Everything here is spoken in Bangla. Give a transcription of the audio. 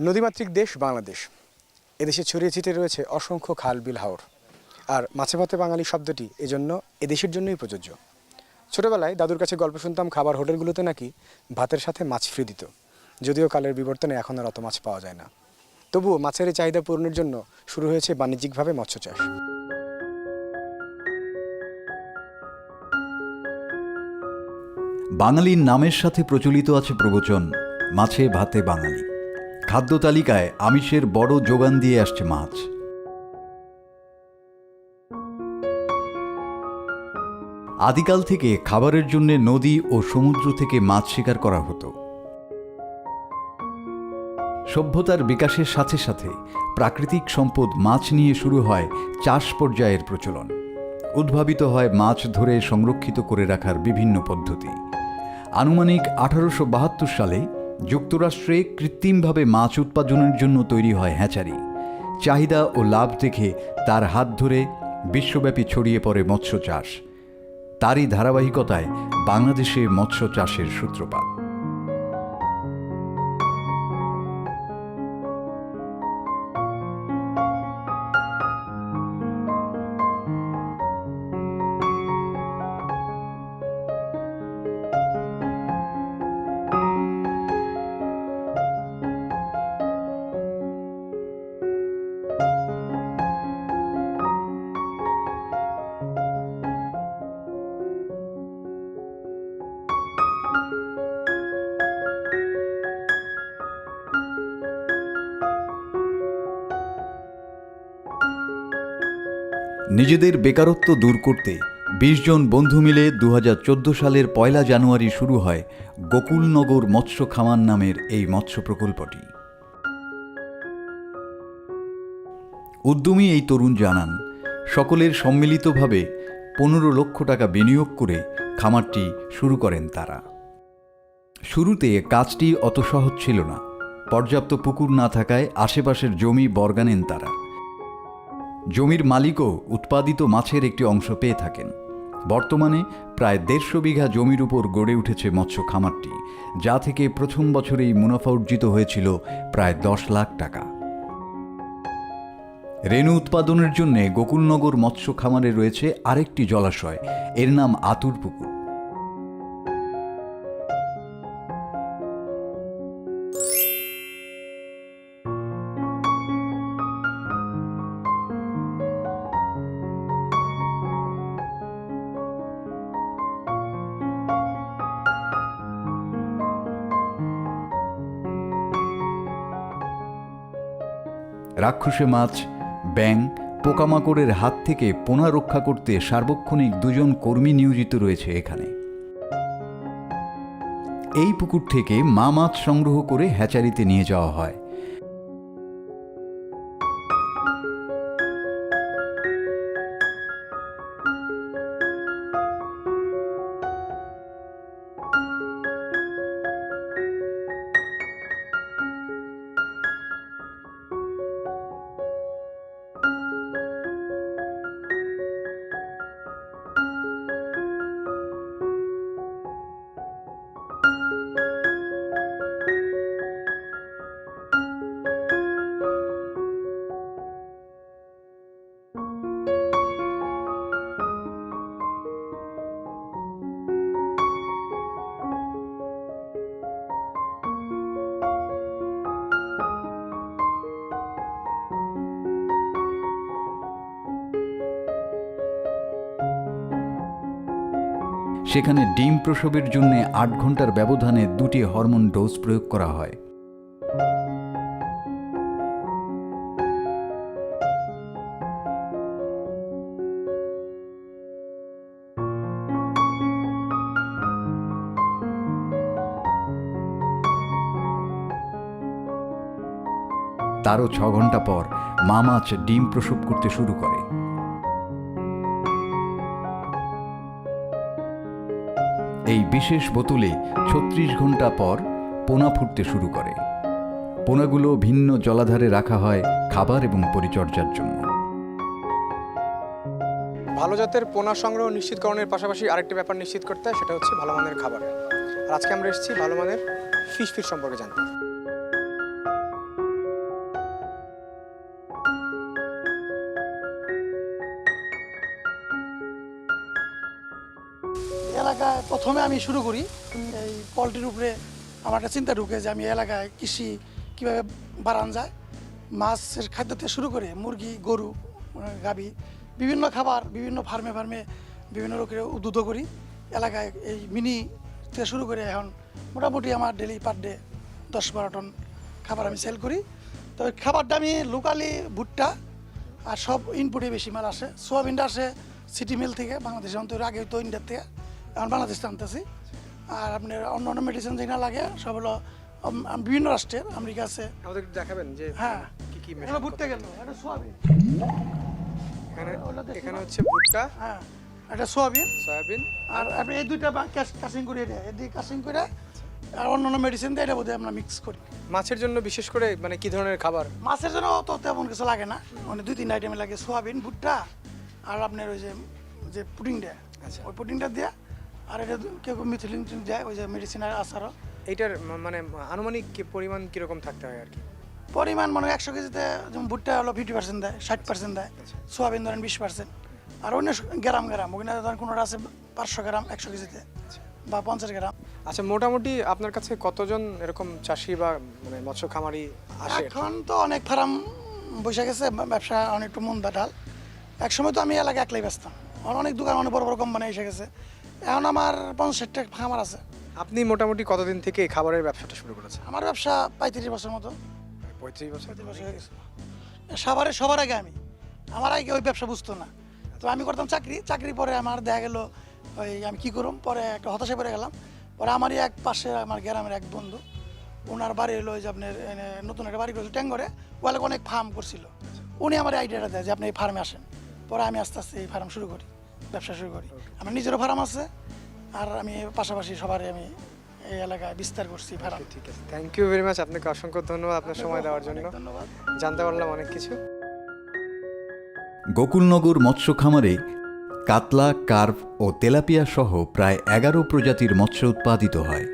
নদীমাতৃক দেশ বাংলাদেশ। এদেশে ছড়িয়ে ছিটিয়ে রয়েছে অসংখ্য খাল বিল হাওর। আর মাছে ভাতে বাঙালি শব্দটি এজন্য এদেশের জন্যই প্রযোজ্য। ছোটবেলায় দাদুর কাছে গল্প শুনতাম খাবার হোটেলগুলোতে নাকি ভাতের সাথে মাছ ফ্রি দিত। যদিও কালের বিবর্তনে এখন আর অত মাছ পাওয়া যায় না, তবুও মাছের এই চাহিদা পূরণের জন্য শুরু হয়েছে বাণিজ্যিকভাবে মৎস্য চাষ। বাঙালির নামের সাথে প্রচলিত আছে প্রবচন, মাছে ভাতে বাঙালি। খাদ্য তালিকায় আমিষের বড় যোগান দিয়ে আসছে মাছ। আদিকাল থেকে খাবারের জন্য নদী ও সমুদ্র থেকে মাছ শিকার করা হতো। সভ্যতার বিকাশের সাথে সাথে প্রাকৃতিক সম্পদ মাছ নিয়ে শুরু হয় চাষ পর্যায়ের প্রচলন। উদ্ভাবিত হয় মাছ ধরে সংরক্ষিত করে রাখার বিভিন্ন পদ্ধতি। আনুমানিক 1872 সালে যুক্তরাষ্ট্রে কৃত্রিমভাবে মাছ উৎপাদনের জন্য তৈরি হয় হ্যাচারি। চাহিদা ও লাভ দেখে তার হাত ধরে বিশ্বব্যাপী ছড়িয়ে পড়ে মৎস্য চাষ। তারই ধারাবাহিকতায় বাংলাদেশে মৎস্য চাষের সূত্রপাত। নিজেদের বেকারত্ব দূর করতে 20 জন বন্ধু মিলে 2014 সালের 1 জানুয়ারি শুরু হয় গোকুলনগর মৎস্য খামার নামের এই মৎস্য প্রকল্পটি। উদ্যমী এই তরুণ জানান, সকলের সম্মিলিতভাবে 15 লক্ষ টাকা বিনিয়োগ করে খামারটি শুরু করেন তারা। শুরুতে কাজটি অত সহজ ছিল না। পর্যাপ্ত পুকুর না থাকায় আশেপাশের জমি বর্গা নেন তারা। জমির মালিকও উৎপাদিত মাছের একটি অংশ পেয়ে থাকেন। বর্তমানে প্রায় 150 বিঘা জমির উপর গড়ে উঠেছে মৎস্য খামারটি, যা থেকে প্রথম বছরেই মুনাফা অর্জিত হয়েছিল প্রায় 10 লাখ টাকা। রেণু উৎপাদনের জন্য গোকুলনগর মৎস্য খামারে রয়েছে আরেকটি জলাশয়, এর নাম আতুর পুকুর। রাক্ষসে মাছ, ব্যাঙ, পোকামাকড়ের হাত থেকে পোনা রক্ষা করতে সার্বক্ষণিক 2 জন কর্মী নিয়োজিত রয়েছে এখানে। এই পুকুর থেকে মা মাছ সংগ্রহ করে হ্যাচারিতে নিয়ে যাওয়া হয়। সেখানে ডিম প্রসবের জন্য 8 ঘন্টার ব্যবধানে 2টি হরমোন ডোজ প্রয়োগ করা হয়। তারও 6 ঘন্টা পর মা মাছ ডিম প্রসব করতে শুরু করে। এই বিশেষ বোতলে 36 ঘন্টা পর পোনা ফুটতে শুরু করে। পোনাগুলো ভিন্ন জলাধারে রাখা হয় খাবার এবং পরিচর্যার জন্য। ভালো জাতের পোনা সংগ্রহ নিশ্চিতকরণের পাশাপাশি আরেকটি ব্যাপার নিশ্চিত করতে হয়, সেটা হচ্ছে ভালো মানের খাবার। আর আজকে আমরা এসেছি ভালো মানের ফিশ ফিড সম্পর্কে জানতে। এলাকায় প্রথমে আমি শুরু করি এই পোলট্রির উপরে। আমার একটা চিন্তা ঢুকে যে আমি এলাকায় কৃষি কীভাবে বাড়ানো যায়, মাছের খাদ্য থেকে শুরু করে মুরগি, গরু, গাভী, বিভিন্ন খাবার বিভিন্ন ফার্মে বিভিন্ন রকমের উদ্বুদ্ধ করি এলাকায়। এই মিনি থেকে শুরু করে এখন মোটামুটি আমার ডেলি পার ডে 10-12 টন খাবার আমি সেল করি। তবে খাবারটা আমি লোকালি ভুট্টা আর সব ইনপুটে বেশি মাল আসে। সোয়াবিনটা আসে সিটি মিল থেকে, বাংলাদেশের অন্তর আগে তো ইন্ডিয়ার থেকে, এখন বাংলাদেশ আনতেছি। আর আপনার অন্য অন্য মেডিসিন যেগুলো লাগে সব হলো বিভিন্ন রাষ্ট্রের, আমেরিকা আছে। আমাদের একটু দেখাবেন যে হ্যাঁ, কি কি এগুলো ভুট্টা গেল, এটা সোয়াবিন, এখানে হচ্ছে ভুট্টা, হ্যাঁ এটা সোয়াবিন, সয়াবিন, আর আপনি এই দুইটা কাশিং করে দেয়, এদিকে কাশিং করে আর অন্য অন্য মেডিসিন দিয়ে এটা বোধহয় আমরা মিক্স করি। মাছের জন্য বিশেষ করে মানে কি ধরনের খাবার? মাছের জন্য তো তেমন কিছু লাগে না, মানে 2-3 আইটেমে লাগে, সোয়াবিন, ভুট্টা আর আপনার ওই যে পুডিংটা, আচ্ছা, ওই পুডিংটা দেয়া। আর এটা কেউ মিথিলিন দেয়, ওই যে মেডিসিন আসারও। এইটার মানে আনুমানিক পরিমাণ কিরকম থাকতে হয় আর কি? পরিমাণ মানে 100 কেজিতে যেমন ভুট্টা হলো 50% দেয়, 60% দেয়, সোয়াবিন ধরেন 20%, আর অন্য গ্রাম ওখানে ধরেন কোনোটা আছে 500 গ্রাম 100 কেজিতে বা 50 গ্রাম। আচ্ছা, মোটামুটি আপনার কাছে কতজন এরকম চাষি বা মানে মৎস্য খামারি আসে? এখন তো অনেক ফার্ম বসে গেছে, ব্যবসা অনেকটা মন্দা ঢাল। একসময় তো আমি এলাকায় একলাই ব্যস্তাম, অনেক দোকান, অনেক বড় বড় কোম্পানি এসে গেছে। এখন আমার 50-60টা খামার আছে। আপনি মোটামুটি কতদিন থেকে এই খাবারের ব্যবসাটা শুরু করেছেন? আমার ব্যবসা 35 বছর মতো। 35 বছর? 35 বছর হয়ে গেছে। সবার আগে আমার আগে ওই ব্যবসা বুঝতো না, তো আমি করতাম চাকরি পরে আমার দেখা গেল ওই আমি কি করুম, পরে একটা হতাশা পড়ে গেলাম। পরে আমারই এক পাশে আমার গ্রামের এক বন্ধু, ওনার বাড়ি হলো ওই যে আপনার নতুন একটা বাড়ি করেছিল ট্যাঙ্গরে, ওয়ালে অনেক ফার্ম করছিল। উনি আমার আইডিয়াটা দেয় যে আপনি এই ফার্মে আসেন। পরে আমি আস্তে আস্তে এই ফার্ম শুরু করি, ব্যবসা শুরু করি। আমার নিজেরও ফার্ম আছে, আর আমি পাশাপাশি সবারই আমি এই এলাকায় বিস্তার করছি ফার্ম। ঠিক আছে, থ্যাংক ইউ ভেরি মাচ, আপনাকে অসংখ্য ধন্যবাদ আপনার সময় দেওয়ার জন্য। ধন্যবাদ, জানতে পারলাম অনেক কিছু। গোকুলনগর মৎস্য খামারে কাতলা, কার্প ও তেলাপিয়া সহ প্রায় 11 প্রজাতির মৎস্য উৎপাদিত হয়।